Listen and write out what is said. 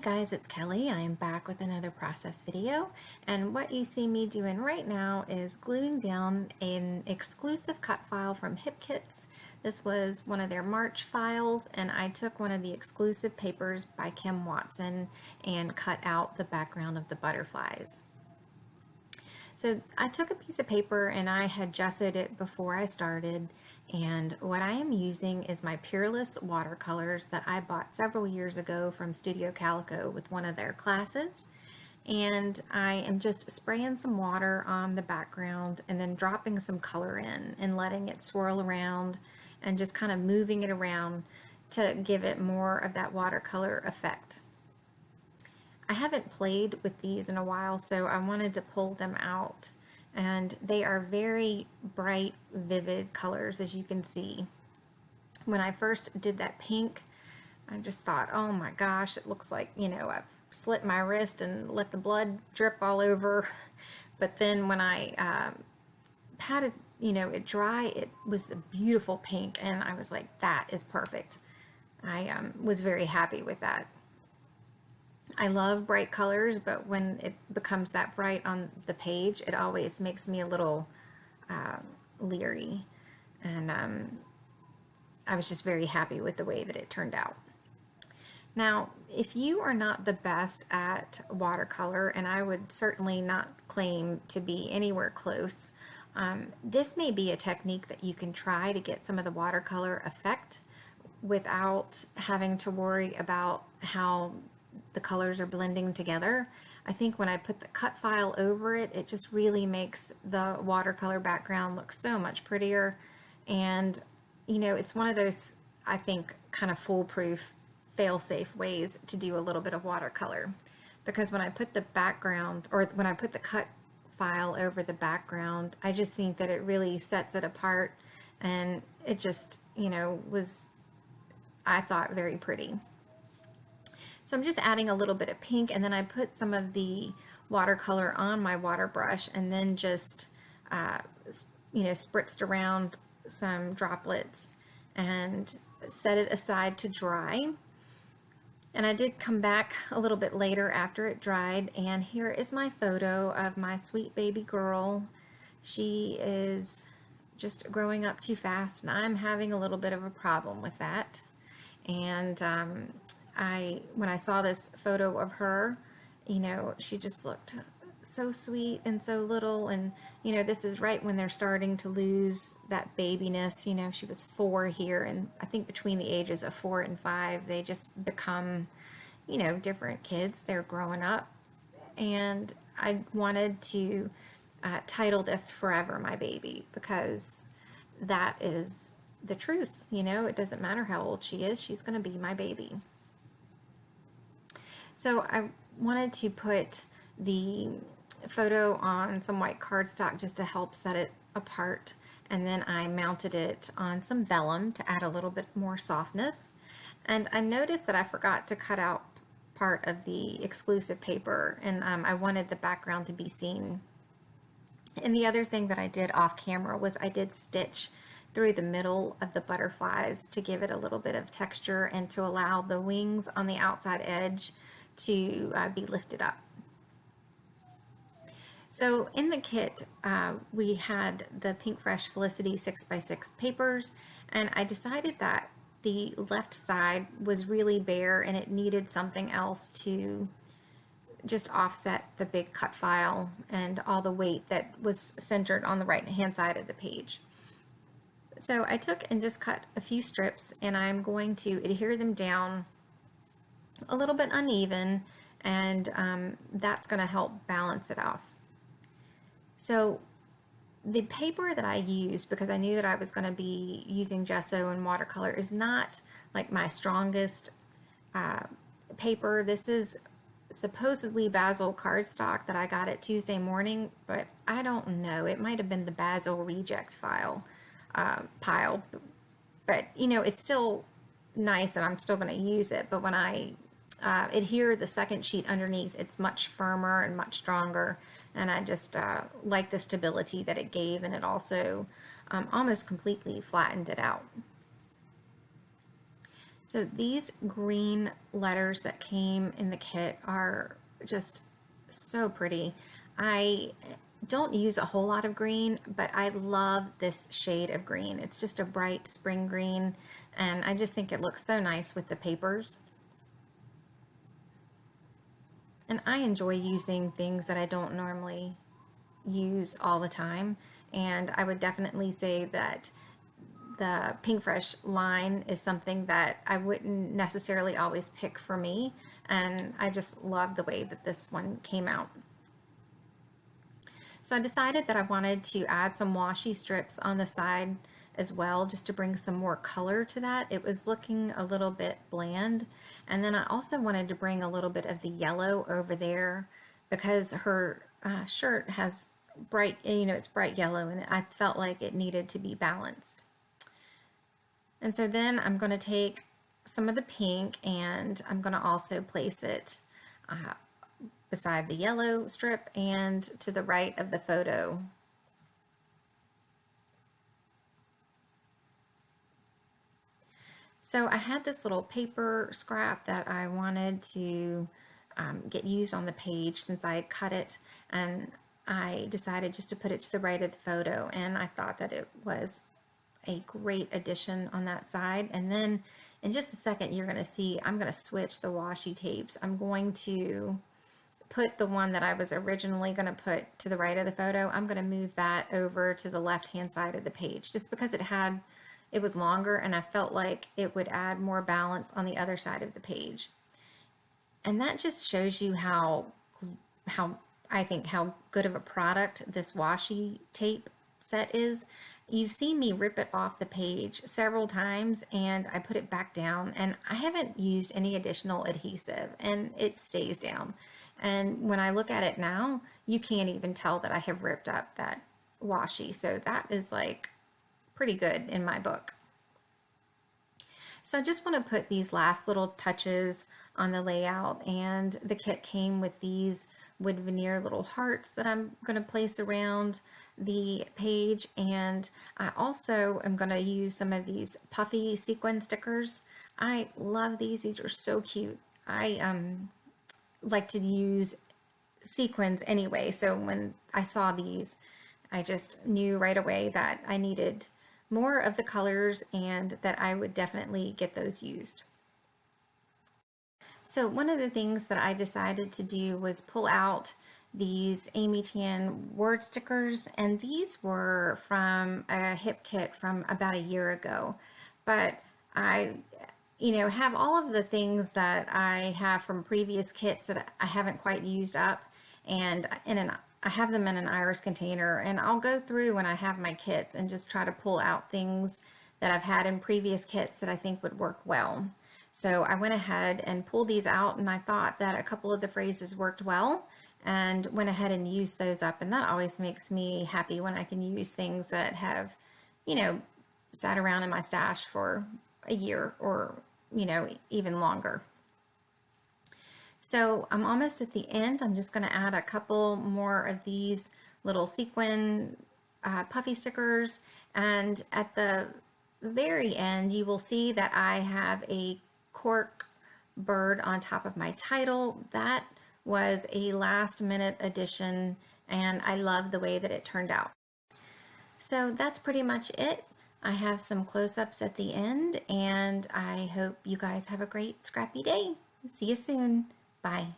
guys, it's Kelly. I am back with another process video, and what you see me doing right now is gluing down an exclusive cut file from Hip Kits. This was one of their March files, and I took one of the exclusive papers by Kim Watson and cut out the background of the butterflies. So I took a piece of paper and I had gessoed it before I started, and what I am using is my Peerless watercolors that I bought several years ago from Studio Calico with one of their classes. And I am just spraying some water on the background and then dropping some color in and letting it swirl around and just kind of moving it around to give it more of that watercolor effect. I haven't played with these in a while, so I wanted to pull them out, and they are very bright, vivid colors, as you can see. When I first did that pink, I just thought, oh my gosh, it looks like, I've slit my wrist and let the blood drip all over. But then when I patted, it dry, it was a beautiful pink, and I was like, that is perfect. I was very happy with that. I love bright colors, but when it becomes that bright on the page, it always makes me a little leery. And I was just very happy with the way that it turned out. Now, if you are not the best at watercolor, and I would certainly not claim to be anywhere close, this may be a technique that you can try to get some of the watercolor effect without having to worry about how the colors are blending together. I think when I put the cut file over it, it just really makes the watercolor background look so much prettier. And it's one of those, I think, kind of foolproof, fail-safe ways to do a little bit of watercolor. Because when I put the background, or when I put the cut file over the background, I just think that it really sets it apart, and it just, was, I thought, very pretty. So I'm just adding a little bit of pink, and then I put some of the watercolor on my water brush and then just, spritzed around some droplets and set it aside to dry. And I did come back a little bit later after it dried, and here is my photo of my sweet baby girl. She is just growing up too fast, and I'm having a little bit of a problem with that. And when I saw this photo of her, she just looked so sweet and so little, and this is right when they're starting to lose that babiness. She was 4 here, and I think between the ages of 4 and 5 they just become different kids. They're growing up, and I wanted to title this Forever My Baby, because that is the truth. It doesn't matter how old she is, she's going to be my baby. So I wanted to put the photo on some white cardstock just to help set it apart, and then I mounted it on some vellum to add a little bit more softness. And I noticed that I forgot to cut out part of the exclusive paper, and I wanted the background to be seen. And the other thing that I did off camera was I did stitch through the middle of the butterflies to give it a little bit of texture and to allow the wings on the outside edge to be lifted up. So in the kit, we had the Pink Fresh Felicity 6x6 papers, and I decided that the left side was really bare and it needed something else to just offset the big cut file and all the weight that was centered on the right hand side of the page. So I took and just cut a few strips, and I'm going to adhere them down a little bit uneven, and that's going to help balance it off. So the paper that I used, because I knew that I was going to be using gesso and watercolor, is not like my strongest paper. This is supposedly Basil cardstock that I got at Tuesday Morning, but I don't know. It might have been the Basil reject pile, but it's still nice, and I'm still going to use it. But when I adhere the second sheet underneath, it's much firmer and much stronger, and I just like the stability that it gave, and it also almost completely flattened it out. So these green letters that came in the kit are just so pretty. I don't use a whole lot of green, but I love this shade of green. It's just a bright spring green, and I just think it looks so nice with the papers. And I enjoy using things that I don't normally use all the time, and I would definitely say that the Pink Fresh line is something that I wouldn't necessarily always pick for me, and I just love the way that this one came out. So I decided that I wanted to add some washi strips on the side as well, just to bring some more color to that. It was looking a little bit bland. And then I also wanted to bring a little bit of the yellow over there because her shirt has bright, it's bright yellow, and I felt like it needed to be balanced. And so then I'm going to take some of the pink and I'm going to also place it beside the yellow strip and to the right of the photo. So I had this little paper scrap that I wanted to get used on the page since I had cut it, and I decided just to put it to the right of the photo, and I thought that it was a great addition on that side. And then in just a second you're going to see I'm going to switch the washi tapes. I'm going to put the one that I was originally going to put to the right of the photo, I'm going to move that over to the left hand side of the page just because it was longer and I felt like it would add more balance on the other side of the page. And that just shows you how I think how good of a product this washi tape set is. You've seen me rip it off the page several times and I put it back down, and I haven't used any additional adhesive and it stays down. And when I look at it now, you can't even tell that I have ripped up that washi. So that is like pretty good in my book. So I just want to put these last little touches on the layout, and the kit came with these wood veneer little hearts that I'm going to place around the page, and I also am going to use some of these puffy sequin stickers. I love these. These are so cute. I like to use sequins anyway, so when I saw these I just knew right away that I needed more of the colors and that I would definitely get those used. So one of the things that I decided to do was pull out these Amy Tan word stickers, and these were from a hip kit from about a year ago, but I have all of the things that I have from previous kits that I haven't quite used up, and I have them in an iris container, and I'll go through when I have my kits and just try to pull out things that I've had in previous kits that I think would work well. So I went ahead and pulled these out, and I thought that a couple of the phrases worked well and went ahead and used those up, and that always makes me happy when I can use things that have, sat around in my stash for a year or, even longer. So I'm almost at the end. I'm just going to add a couple more of these little sequin puffy stickers, and at the very end you will see that I have a cork bird on top of my title. That was a last minute addition and I love the way that it turned out. So that's pretty much it. I have some close-ups at the end, and I hope you guys have a great scrappy day. See you soon. Bye.